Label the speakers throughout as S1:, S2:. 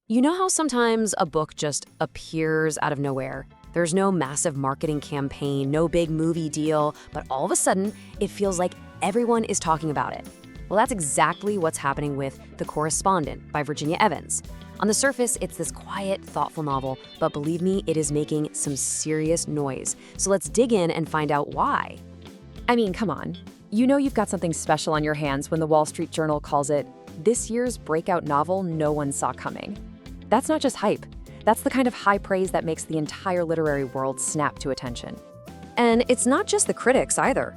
S1: You know how sometimes a book just appears out of nowhere? There's no massive marketing campaign, no big movie deal, but all of a sudden, it feels like everyone is talking about it. Well, that's exactly what's happening with The Correspondent by Virginia Evans. On the surface, it's this quiet, thoughtful novel, but believe me, it is making some serious noise. So let's dig in and find out why.
S2: I mean, come on. You know you've got something special on your hands when the Wall Street Journal calls it this year's breakout novel no one saw coming. That's not just hype. That's the kind of high praise that makes the entire literary world snap to attention.
S1: And it's not just the critics either.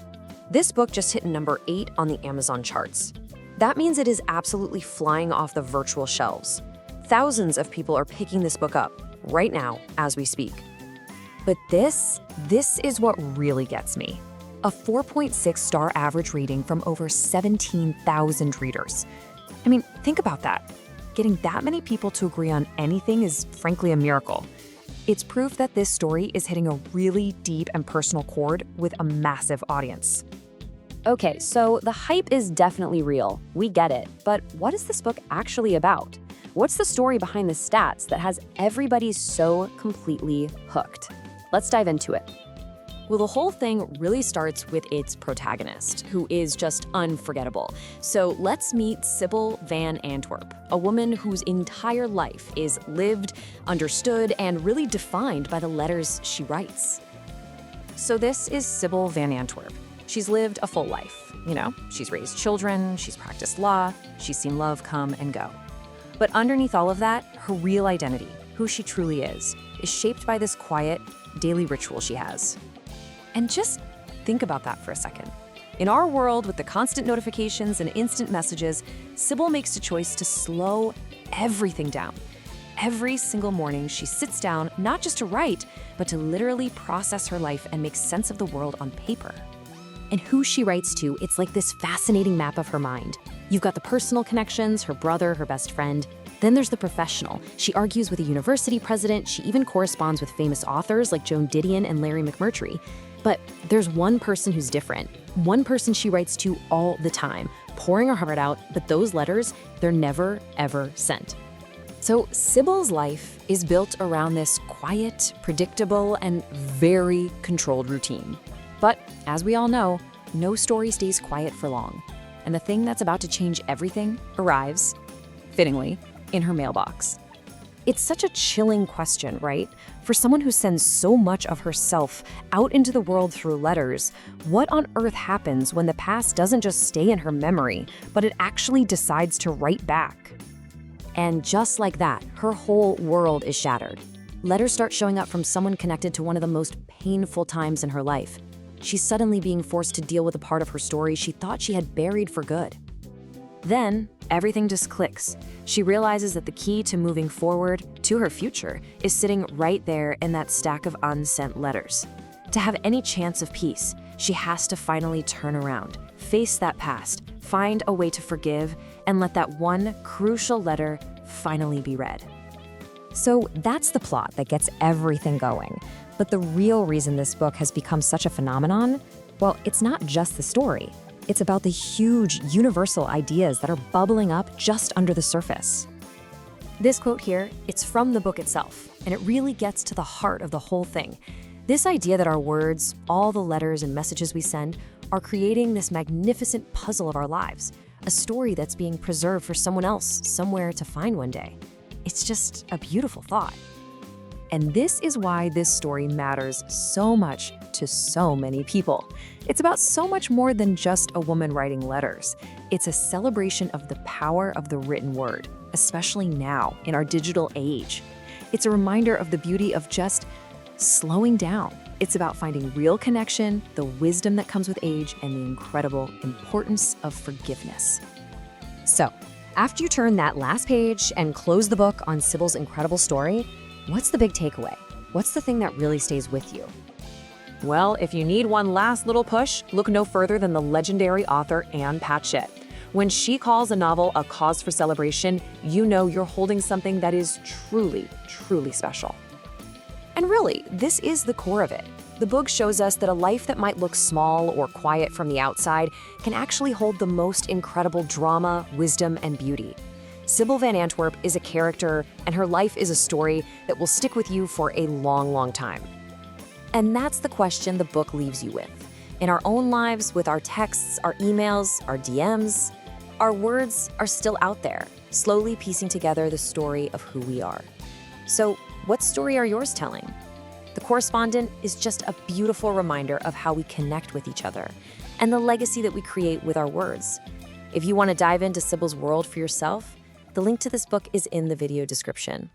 S1: This book just hit number 8 on the Amazon charts. That means it is absolutely flying off the virtual shelves. Thousands of people are picking this book up right now as we speak. But this is what really gets me. A 4.6-star average rating from over 17,000 readers. I mean, think about that. Getting that many people to agree on anything is frankly a miracle. It's proof that this story is hitting a really deep and personal chord with a massive audience. Okay, so the hype is definitely real. We get it. But what is this book actually about? What's the story behind the stats that has everybody so completely hooked? Let's dive into it. Well, the whole thing really starts with its protagonist, who is just unforgettable. So let's meet Sybil Van Antwerp, a woman whose entire life is lived, understood, and really defined by the letters she writes. So this is Sybil Van Antwerp. She's lived a full life. You know, she's raised children, she's practiced law, she's seen love come and go. But underneath all of that, her real identity, who she truly is shaped by this quiet, daily ritual she has. And just think about that for a second. In our world, with the constant notifications and instant messages, Sybil makes a choice to slow everything down. Every single morning, she sits down not just to write, but to literally process her life and make sense of the world on paper. And who she writes to, it's like this fascinating map of her mind. You've got the personal connections, her brother, her best friend. Then there's the professional. She argues with a university president. She even corresponds with famous authors like Joan Didion and Larry McMurtry. But there's one person who's different. One person she writes to all the time, pouring her heart out, but those letters, they're never, ever sent. So Sybil's life is built around this quiet, predictable, and very controlled routine. But as we all know, no story stays quiet for long. And the thing that's about to change everything arrives, fittingly, in her mailbox. It's such a chilling question, right? For someone who sends so much of herself out into the world through letters, what on earth happens when the past doesn't just stay in her memory, but it actually decides to write back? And just like that, her whole world is shattered. Letters start showing up from someone connected to one of the most painful times in her life. She's suddenly being forced to deal with a part of her story she thought she had buried for good. Then, everything just clicks. She realizes that the key to moving forward, to her future, is sitting right there in that stack of unsent letters. To have any chance of peace, she has to finally turn around, face that past, find a way to forgive, and let that one crucial letter finally be read. So that's the plot that gets everything going. But the real reason this book has become such a phenomenon, well, it's not just the story. It's about the huge, universal ideas that are bubbling up just under the surface. This quote here, it's from the book itself, and it really gets to the heart of the whole thing. This idea that our words, all the letters and messages we send, are creating this magnificent puzzle of our lives, a story that's being preserved for someone else, somewhere to find one day. It's just a beautiful thought. And this is why this story matters so much to so many people. It's about so much more than just a woman writing letters. It's a celebration of the power of the written word, especially now in our digital age. It's a reminder of the beauty of just slowing down. It's about finding real connection, the wisdom that comes with age, and the incredible importance of forgiveness. So, after you turn that last page and close the book on Sybil's incredible story, what's the big takeaway? What's the thing that really stays with you? Well, if you need one last little push, look no further than the legendary author Ann Patchett. When she calls a novel a cause for celebration, you know you're holding something that is truly, truly special. And really, this is the core of it. The book shows us that a life that might look small or quiet from the outside can actually hold the most incredible drama, wisdom, and beauty. Sybil Van Antwerp is a character, and her life is a story that will stick with you for a long, long time.
S2: And that's the question the book leaves you with. In our own lives, with our texts, our emails, our DMs, our words are still out there, slowly piecing together the story of who we are. So, what story are yours telling? The Correspondent is just a beautiful reminder of how we connect with each other and the legacy that we create with our words. If you want to dive into Sybil's world for yourself, the link to this book is in the video description.